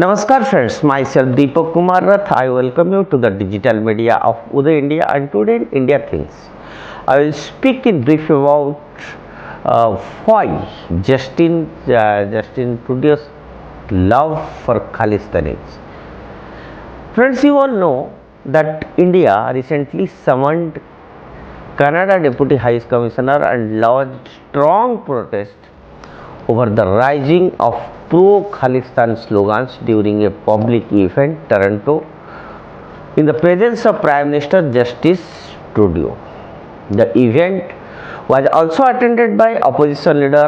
Namaskar friends, myself Deepak Kumar Rath. I welcome you to the digital media of Uday India and today in India Things. I will speak in brief about why Justin Trudeau's love for Khalistanis. Friends, you all know that India recently summoned Canada Deputy High Commissioner and lodged strong protest over the rising of pro-Khalistan slogans during a public event in Toronto in the presence of Prime Minister Justice Trudeau. The event was also attended by opposition leader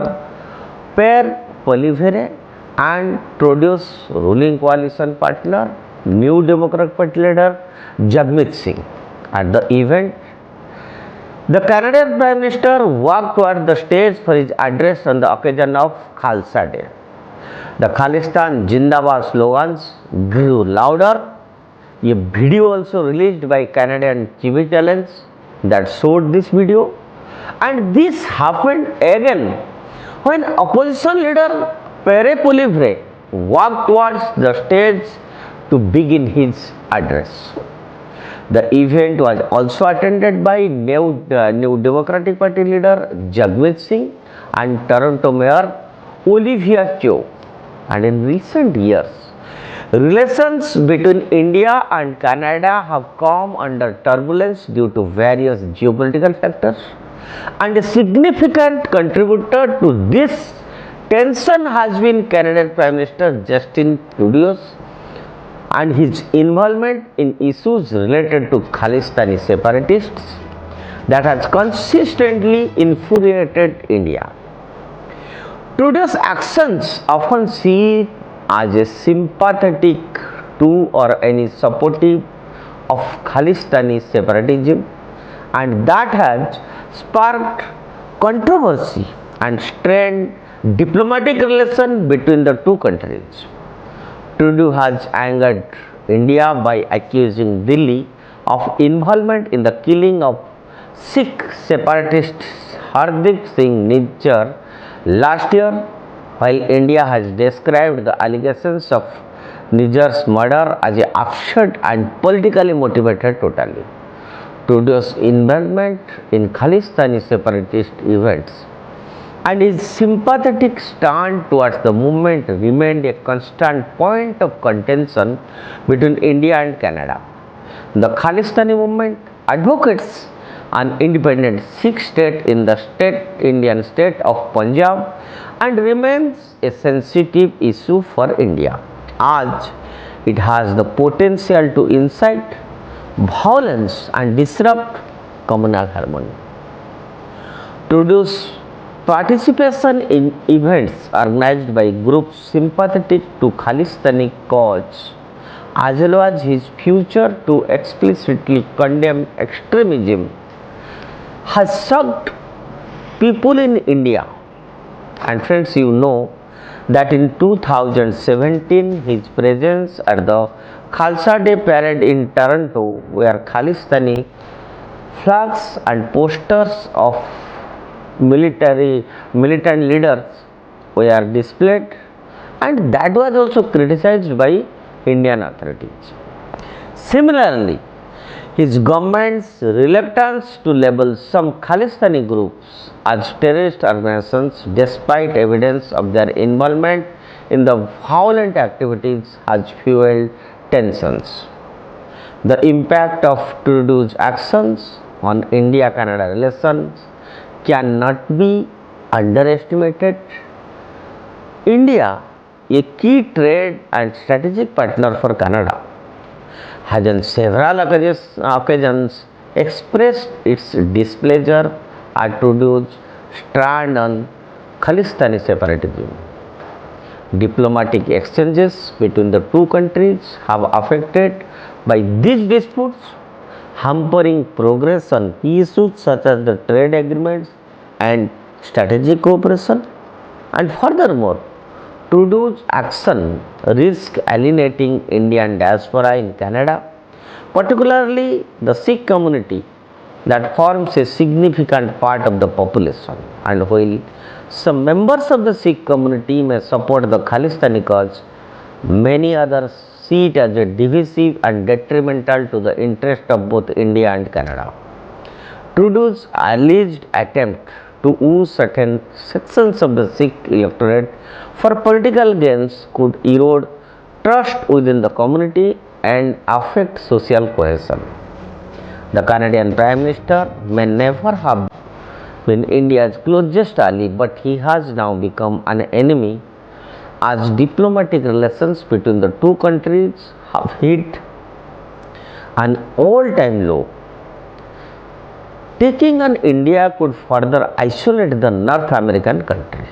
Pierre Poilievre and Trudeau's ruling coalition partner, New Democratic Party leader Jagmeet Singh. At the event, the Canadian Prime Minister walked toward the stage for his address on the occasion of Khalsa Day. The Khalistan Jindabad slogans grew louder. A video also released by Canadian TV channels that showed this video, and this happened again when opposition leader Pierre Poilievre walked towards the stage to begin his address. The event was also attended by New Democratic Party leader Jagmeet Singh and Toronto Mayor Olivia Cho. And in recent years, relations between India and Canada have come under turbulence due to various geopolitical factors, and a significant contributor to this tension has been Canadian Prime Minister Justin Trudeau and his involvement in issues related to Khalistani separatists that has consistently infuriated India. Trudeau's actions often seen as a sympathetic to or any supportive of Khalistani separatism, and that has sparked controversy and strained diplomatic relations between the two countries. Trudeau has angered India by accusing Delhi of involvement in the killing of Sikh separatist Hardik Singh Nijjar last year, while India has described the allegations of Nijjar's murder as a absurd and politically motivated totally. Trudeau's involvement in Khalistani separatist events and his sympathetic stand towards the movement remained a constant point of contention between India and Canada. The Khalistani movement advocates an independent Sikh state in the Indian state of Punjab and remains a sensitive issue for India, as it has the potential to incite violence and disrupt communal harmony. Trudeau's participation in events organized by groups sympathetic to Khalistani cause, as well as his future to explicitly condemn extremism, has shocked people in India. And friends, you know that in 2017 his presence at the Khalsa Day parade in Toronto, where Khalistani flags and posters of militant leaders were displayed, and that was also criticized by Indian authorities. Similarly, his government's reluctance to label some Khalistani groups as terrorist organizations despite evidence of their involvement in the violent activities has fueled tensions. The impact of Trudeau's actions on India-Canada relations cannot be underestimated. India, a key trade and strategic partner for Canada, has on several occasions expressed its displeasure at Trudeau's stand on Khalistani separatism. Diplomatic exchanges between the two countries have affected by these disputes, hampering progress on key issues such as the trade agreements and strategic cooperation. And furthermore, Trudeau's action risks alienating Indian diaspora in Canada, particularly the Sikh community that forms a significant part of the population. And while some members of the Sikh community may support the Khalistani cause, Many others see it as a divisive and detrimental to the interest of both India and Canada. Trudeau's alleged attempt to woo certain sections of the Sikh electorate for political gains could erode trust within the community and affect social cohesion. The Canadian Prime Minister may never have been India's closest ally, but he has now become an enemy as diplomatic relations between the two countries have hit an all-time low. Taking on India could further isolate the North American country.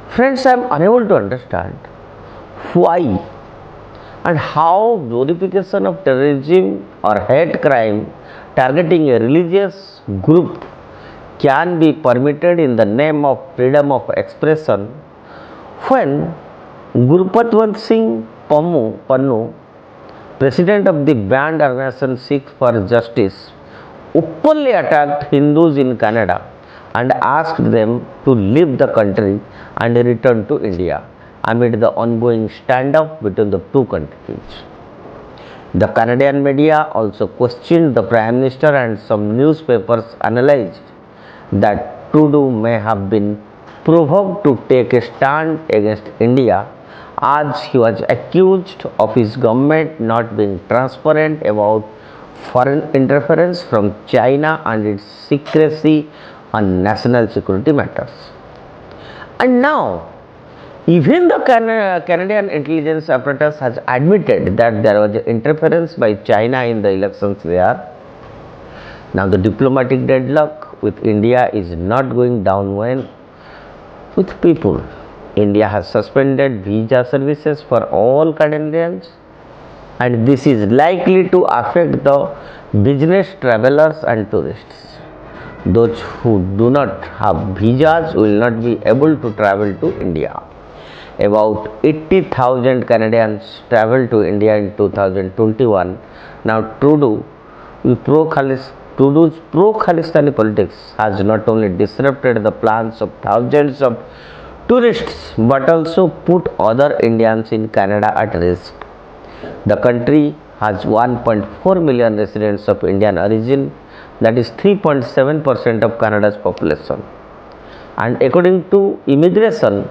Friends, I am unable to understand why and how glorification of terrorism or hate crime targeting a religious group can be permitted in the name of freedom of expression when Gurupatwant Singh Pannu, president of the banned organization Sikh for Justice, openly attacked Hindus in Canada and asked them to leave the country and return to India amid the ongoing standoff between the two countries. The Canadian media also questioned the Prime Minister, and some newspapers analyzed that Trudeau may have been provoked to take a stand against India as he was accused of his government not being transparent about foreign interference from China and its secrecy on national security matters. And now, even the Canadian intelligence apparatus has admitted that there was interference by China in the elections there. Now, the diplomatic deadlock with India is not going down well with people. India has suspended visa services for all Canadians, and this is likely to affect the business travelers and tourists. Those who do not have visas will not be able to travel to India. About 80,000 Canadians traveled to India in 2021. Now, Trudeau's pro-Khalistani politics has not only disrupted the plans of thousands of tourists but also put other Indians in Canada at risk. The country has 1.4 million residents of Indian origin, that is 3.7% of Canada's population. And according to Immigration,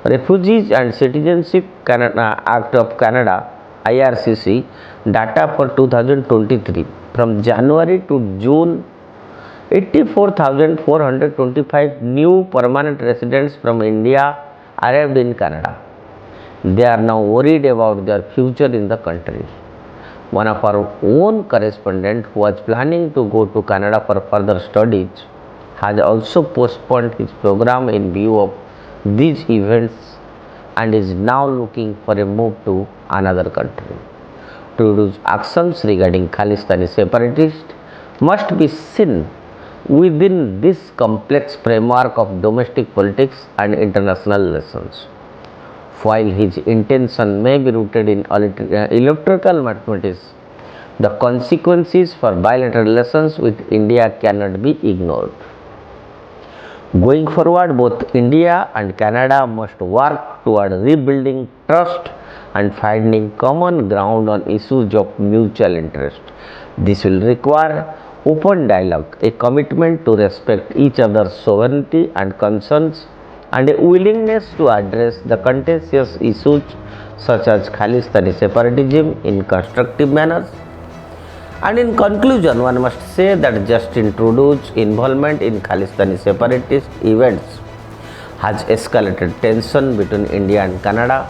Refugees and Citizenship Act of Canada (IRCC) data for 2023, from January to June, 84,425 new permanent residents from India arrived in Canada. They are now worried about their future in the country. One of our own correspondents who was planning to go to Canada for further studies has also postponed his program in view of these events and is now looking for a move to another country. Trudeau's actions regarding Khalistani separatists must be seen within this complex framework of domestic politics and international relations. While his intention may be rooted in electoral mathematics, the consequences for bilateral relations with India cannot be ignored. Going forward, both India and Canada must work toward rebuilding trust and finding common ground on issues of mutual interest. This will require open dialogue, a commitment to respect each other's sovereignty and concerns, and a willingness to address the contentious issues such as Khalistani separatism in constructive manners. And in conclusion, one must say that Justin Trudeau's involvement in Khalistani separatist events has escalated tension between India and Canada,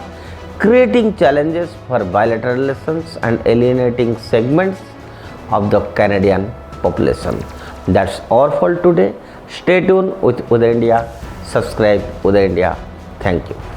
creating challenges for bilateral relations and alienating segments of the Canadian population. That's all for today. Stay tuned with Uday India. Subscribe Uday India. Thank you.